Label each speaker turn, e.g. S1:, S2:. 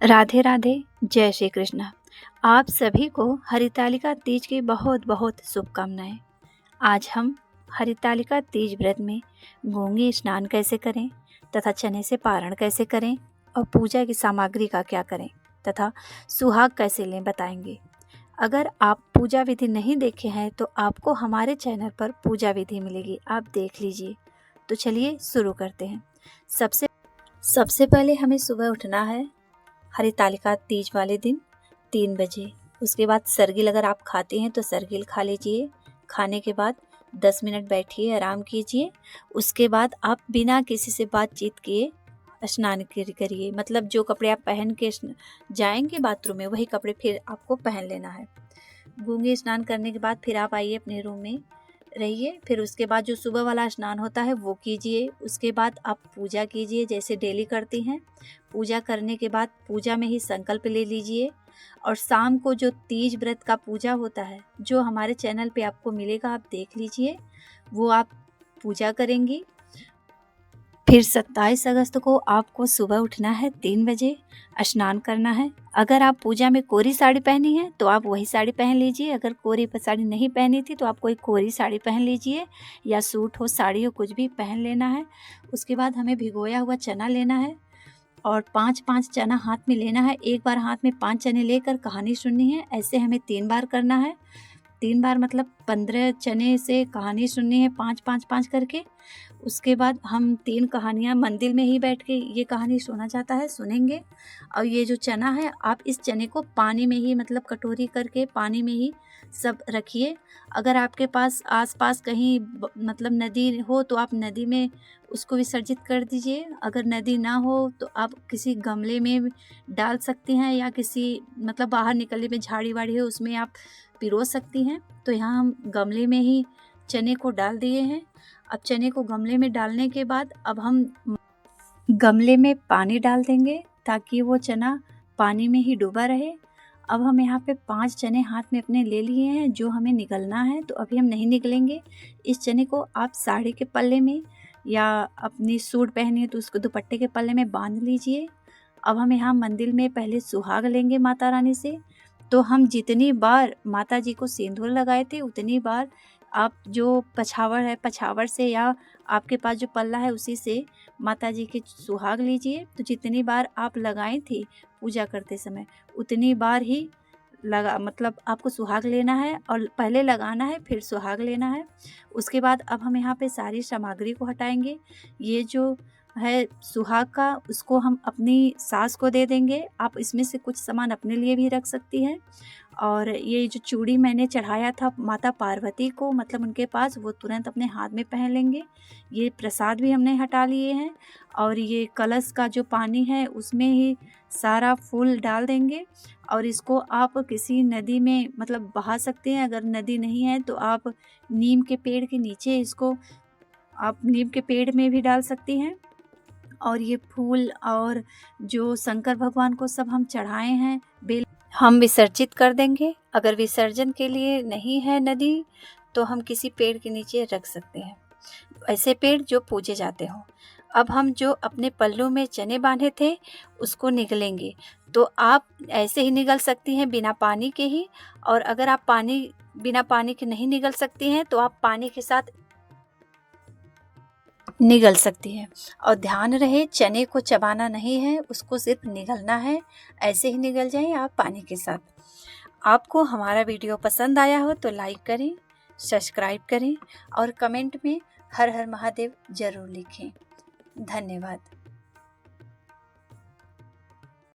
S1: राधे राधे। जय श्री कृष्ण। आप सभी को हरितालिका तीज की बहुत बहुत शुभकामनाएं। आज हम हरितालिका तीज व्रत में गंगे स्नान कैसे करें तथा चने से पारण कैसे करें और पूजा की सामग्री का क्या करें तथा सुहाग कैसे लें बताएंगे। अगर आप पूजा विधि नहीं देखे हैं तो आपको हमारे चैनल पर पूजा विधि मिलेगी, आप देख लीजिए। तो चलिए शुरू करते हैं। सबसे पहले हमें सुबह उठना है हरितालिका तीज वाले दिन 3 बजे। उसके बाद सरगिल अगर आप खाते हैं तो सरगिल खा लीजिए। खाने के बाद 10 मिनट बैठिए, आराम कीजिए। उसके बाद आप बिना किसी से बातचीत किए स्नान करिए। मतलब जो कपड़े आप पहन के जाएंगे बाथरूम में वही कपड़े फिर आपको पहन लेना है। गंगे स्नान करने के बाद फिर आप आइए अपने रूम में रहिए। फिर उसके बाद जो सुबह वाला स्नान होता है वो कीजिए। उसके बाद आप पूजा कीजिए जैसे डेली करती हैं। पूजा करने के बाद पूजा में ही संकल्प ले लीजिए। और शाम को जो तीज व्रत का पूजा होता है जो हमारे चैनल पे आपको मिलेगा, आप देख लीजिए, वो आप पूजा करेंगी। फिर 27 अगस्त को आपको सुबह उठना है 3 बजे, स्नान करना है। अगर आप पूजा में कोरी साड़ी पहनी है तो आप वही साड़ी पहन लीजिए। अगर कोरी साड़ी नहीं पहनी थी तो आप कोई कोरी साड़ी पहन लीजिए, या सूट हो, साड़ी हो, कुछ भी पहन लेना है। उसके बाद हमें भिगोया हुआ चना लेना है और 5-5 चना हाथ में लेना है। एक बार हाथ में 5 चने लेकर कहानी सुननी है। ऐसे हमें 3 बार करना है। 3 बार मतलब 15 चने से कहानी सुननी है, 5-5-5 करके। उसके बाद हम 3 कहानियाँ मंदिर में ही बैठ के ये कहानी सुना जाता है, सुनेंगे। और ये जो चना है आप इस चने को पानी में ही मतलब कटोरी करके पानी में ही सब रखिए। अगर आपके पास आसपास कहीं मतलब नदी हो तो आप नदी में उसको विसर्जित कर दीजिए। अगर नदी ना हो तो आप किसी गमले में डाल सकती हैं, या किसी मतलब बाहर निकलने में झाड़ी वाड़ी हो उसमें आप पिरो सकती हैं। तो यहाँ हम गमले में ही चने को डाल दिए हैं। अब चने को गमले में डालने के बाद अब हम गमले में पानी डाल देंगे ताकि वो चना पानी में ही डूबा रहे। अब हम यहाँ पे 5 चने हाथ में अपने ले लिए हैं जो हमें निगलना है, तो अभी हम नहीं निकलेंगे। इस चने को आप साड़ी के पल्ले में या अपनी सूट पहनी है तो उसको दुपट्टे के पल्ले में बांध लीजिए। अब हम यहाँ मंदिर में पहले सुहाग लेंगे माता रानी से। तो हम जितनी बार माता जी को सिंदूर लगाए थे उतनी बार आप जो पछावर है, पछावर से या आपके पास जो पल्ला है उसी से माता जी के सुहाग लीजिए। तो जितनी बार आप लगाई थी पूजा करते समय उतनी बार ही लगा मतलब आपको सुहाग लेना है, और पहले लगाना है फिर सुहाग लेना है। उसके बाद अब हम यहाँ पे सारी सामग्री को हटाएंगे। ये जो है सुहाग का, उसको हम अपनी सास को दे देंगे। आप इसमें से कुछ सामान अपने लिए भी रख सकती हैं। और ये जो चूड़ी मैंने चढ़ाया था माता पार्वती को मतलब उनके पास, वो तुरंत अपने हाथ में पहन लेंगे। ये प्रसाद भी हमने हटा लिए हैं। और ये कलश का जो पानी है उसमें ही सारा फूल डाल देंगे। और इसको आप किसी नदी में मतलब बहा सकते हैं। अगर नदी नहीं है तो आप नीम के पेड़ के नीचे इसको आप नीम के पेड़ में भी डाल सकती हैं। और ये फूल और जो शंकर भगवान को सब हम चढ़ाए हैं बेल हम विसर्जित कर देंगे। अगर विसर्जन के लिए नहीं है नदी तो हम किसी पेड़ के नीचे रख सकते हैं, ऐसे पेड़ जो पूजे जाते हों। अब हम जो अपने पल्लू में चने बांधे थे उसको निगलेंगे। तो आप ऐसे ही निगल सकती हैं बिना पानी के ही। और अगर आप बिना पानी के नहीं निगल सकती हैं तो आप पानी के साथ निगल सकती है। और ध्यान रहे चने को चबाना नहीं है, उसको सिर्फ निगलना है। ऐसे ही निगल जाए आप पानी के साथ। आपको हमारा वीडियो पसंद आया हो तो लाइक करें, सब्सक्राइब करें और कमेंट में हर हर महादेव जरूर लिखें। धन्यवाद।